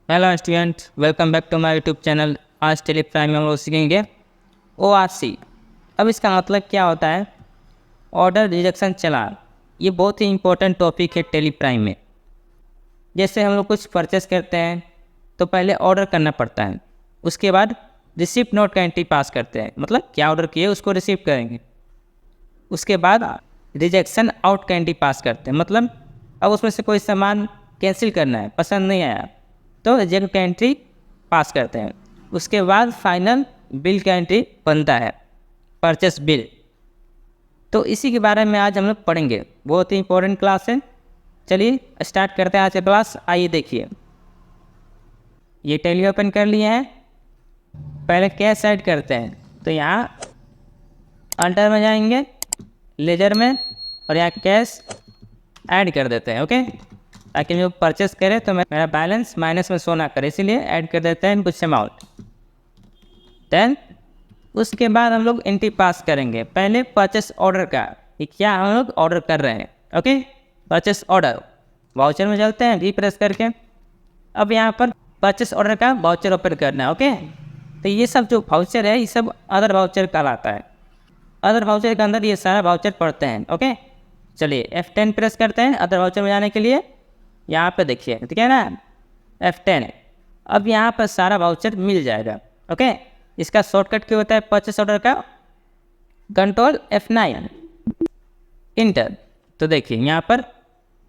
Hello student, welcome back to my YouTube channel. आज Tally Prime में हम लोग सीखेंगे ORC। अब इसका मतलब क्या होता है? ऑर्डर रिजेक्शन चालान। ये बहुत ही इंपॉर्टेंट टॉपिक है टेली प्राइम में। जैसे हम लोग कुछ परचेस करते हैं तो पहले ऑर्डर करना पड़ता है, उसके बाद रिसिप्ट नोट का एंट्री पास करते हैं, मतलब क्या ऑर्डर किए उसको रिसीव करेंगे। उसके बाद रिजेक्शन आउट का एंट्री पास करते हैं, मतलब अब उसमें से कोई सामान कैंसिल करना है, पसंद नहीं आया तो रिजेक्ट का एंट्री पास करते हैं। उसके बाद फाइनल बिल का एंट्री बनता है, परचेस बिल। तो इसी के बारे में आज हम लोग पढ़ेंगे, बहुत ही इंपॉर्टेंट क्लास है। चलिए स्टार्ट करते हैं आज का क्लास। आइए देखिए, ये टैली ओपन कर लिए हैं। पहले कैश ऐड करते हैं तो यहाँ अल्टर में जाएंगे, लेजर में, और यहाँ कैश ऐड कर देते हैं। ओके, ताकि जो परचेस करे तो मेरा बैलेंस माइनस में शो ना करे, इसीलिए ऐड कर देते हैं कुछ अमाउंट। देन उसके बाद हम लोग एंट्री पास करेंगे पहले परचेस ऑर्डर का, कि क्या हम लोग ऑर्डर कर रहे हैं। ओके, परचेस ऑर्डर वाउचर में चलते हैं, प्रेस करके अब यहाँ पर परचेस ऑर्डर का वाउचर ओपन करना है। ओके, तो ये सब जो वाउचर है ये सब अदर वाउचर कहलाता है। अदर वाउचर के अंदर ये सारा वाउचर पढ़ते हैं। ओके, चलिए F10 प्रेस करते हैं अदर वाउचर में जाने के लिए। यहाँ पे देखिए, ठीक है ना, F10। अब यहाँ पर सारा वाउचर मिल जाएगा। ओके, इसका शॉर्टकट क्या होता है परचेस ऑर्डर का? Control F9 inter. तो देखिए यहाँ पर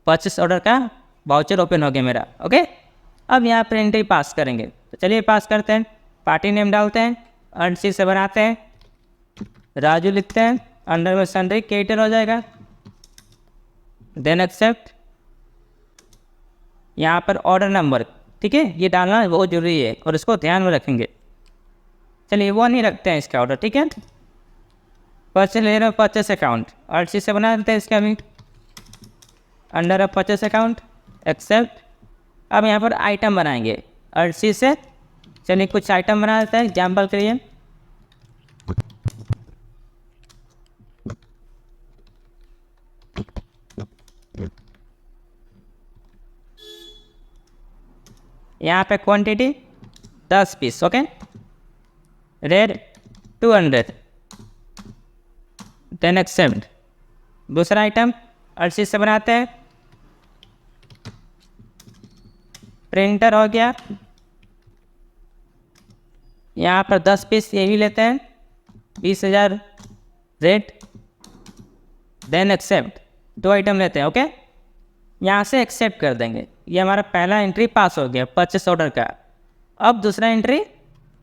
परचेस ऑर्डर का वाउचर ओपन हो गया मेरा। ओके, अब यहाँ पर एंट्री पास करेंगे, तो चलिए पास करते हैं। पार्टी नेम डालते हैं, अर्नसी से बनाते हैं, राजू लिखते हैं, अंडर में सन्ड्री कैरेक्टर हो जाएगा। Then accept. यहाँ पर ऑर्डर नंबर, ठीक है, ये डालना बहुत जरूरी है और इसको ध्यान में रखेंगे। चलिए वो नहीं रखते हैं इसका ऑर्डर, ठीक है। परचेस ले रहे हो, परचेस अकाउंट अर्नसी से बना देते हैं इसका भी, under of purchase account, accept. अब यहाँ पर आइटम बनाएंगे अर्नसी से। चलिए कुछ आइटम बना देते हैं एग्जाम्पल के लिए। यहाँ पे quantity 10 piece. Okay, rate 200, then accept. दूसरा आइटम अर्सी से बनाते हैं, प्रिंटर हो गया, यहाँ पर 10 पीस ये भी लेते हैं, 20,000 रेट, देन एक्सेप्ट। 2 आइटम लेते हैं। ओके, यहाँ से एक्सेप्ट कर देंगे। ये हमारा पहला एंट्री पास हो गया परचेस ऑर्डर का। अब दूसरा एंट्री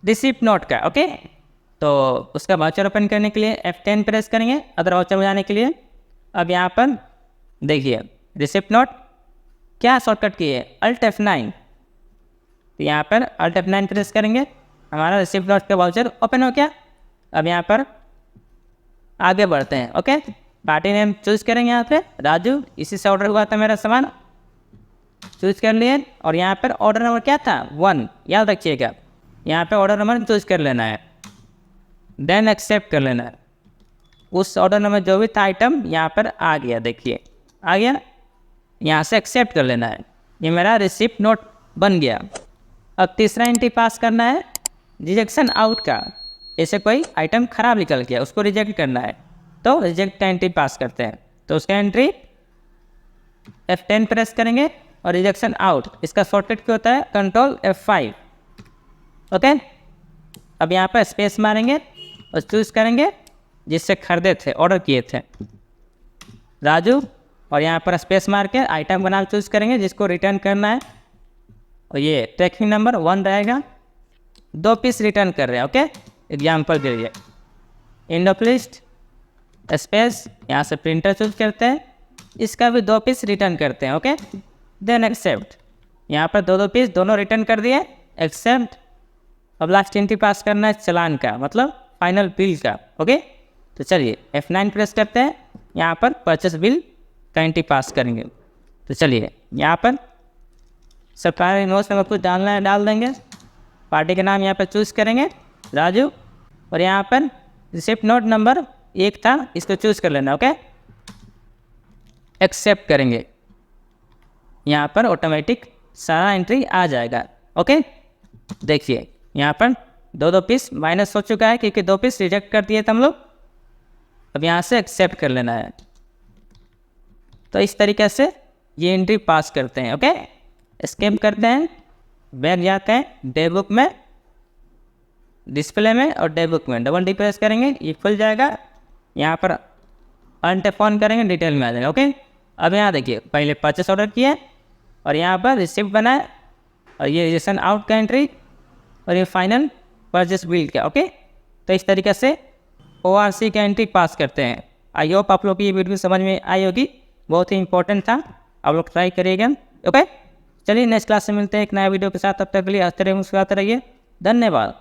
रिसिप्ट नोट का। ओके, तो उसका वाउचर ओपन करने के लिए F10 प्रेस करेंगे अदर वाउचर में जाने के लिए। अब यहाँ पर देखिए रिसिप्ट नोट क्या शॉर्टकट की है, अल्ट F9। तो यहाँ पर अल्ट F9 प्रेस करेंगे, हमारा रिसिप्ट नोट का वाउचर ओपन हो गया। अब यहाँ पर आगे बढ़ते हैं। ओके, पार्टी नेम चूज करेंगे, यहाँ पे राजू, इसी से ऑर्डर हुआ था मेरा सामान, चूज कर लिए। और यहाँ पर ऑर्डर नंबर क्या था 1, याद रखिएगा, यहाँ पे ऑर्डर नंबर चूज कर लेना है, देन एक्सेप्ट कर लेना है। उस ऑर्डर नंबर जो भी था आइटम यहाँ पर आ गया, देखिए आ गया, यहाँ से एक्सेप्ट कर लेना है। ये मेरा रिसिप्ट नोट बन गया। अब तीसरा एंट्री पास करना है रिजेक्शन आउट का। जैसे कोई आइटम खराब निकल गया, उसको रिजेक्ट करना है, तो रिजेक्ट का एंट्री पास करते हैं। तो उसका एंट्री F10 प्रेस करेंगे और रिजेक्शन आउट, इसका शॉर्टकट क्या होता है कंट्रोल F5। ओके, अब यहाँ पर स्पेस मारेंगे और चूज करेंगे जिससे खरीदे थे, ऑर्डर किए थे, राजू, और यहाँ पर स्पेस मार के आइटम का नाम चूज करेंगे जिसको रिटर्न करना है, और ये ट्रैकिंग नंबर 1 रहेगा। 2 पीस रिटर्न कर रहे हैं। ओके, एग्जाम्पल के लिए एंड ऑफ लिस्ट स्पेस, यहाँ से प्रिंटर चूज करते हैं, इसका भी 2 पीस रिटर्न करते हैं। Okay, then accept. यहाँ पर 2 पीस दोनों रिटर्न कर दिए, एक्सेप्ट। अब लास्ट एंट्री पास करना है चलान का, मतलब फाइनल बिल का। ओके, तो चलिए F9 प्रेस करते हैं, यहाँ पर परचेस बिल का एंट्री पास करेंगे। तो चलिए यहाँ पर सरकारी नोट्स में कुछ डालना है डाल देंगे, पार्टी का नाम यहाँ पर चूज़ करेंगे राजू, और यहाँ पर रिसिप्ट नोट नंबर 1 था, इसको चूज़ कर लेना। ओके, एक्सेप्ट करेंगे, यहाँ पर ऑटोमेटिक सारा एंट्री आ जाएगा। ओके, देखिए यहाँ पर दो दो पीस माइनस हो चुका है क्योंकि 2 पीस रिजेक्ट कर दिए थे हम लोग। अब यहाँ से एक्सेप्ट कर लेना है। तो इस तरीके से ये एंट्री पास करते हैं। ओके, स्केप करते हैं, बैक जाते हैं डे बुक में, डिस्प्ले में और डे बुक में डबल डी प्रेस करेंगे, ये खुल जाएगा। यहाँ पर अनटैप ऑन करेंगे, डिटेल में आ जाएगा। ओके, अब यहाँ देखिए पहले परचेस ऑर्डर किया और यहाँ पर रिसिप्ट बनाया और ये रिजेक्शन आउट का एंट्री और ये फाइनल परचेस बिल का। ओके, तो इस तरीके से ORC का एंट्री पास करते हैं। आई होप आप लोग की ये वीडियो समझ में आई होगी, बहुत ही इंपॉर्टेंट था, आप लोग ट्राई करिएगा। ओके, चलिए नेक्स्ट क्लास से मिलते हैं एक नया वीडियो के साथ। तब तक के लिए हंसते रहिए, मुस्कुराते रहिए। धन्यवाद।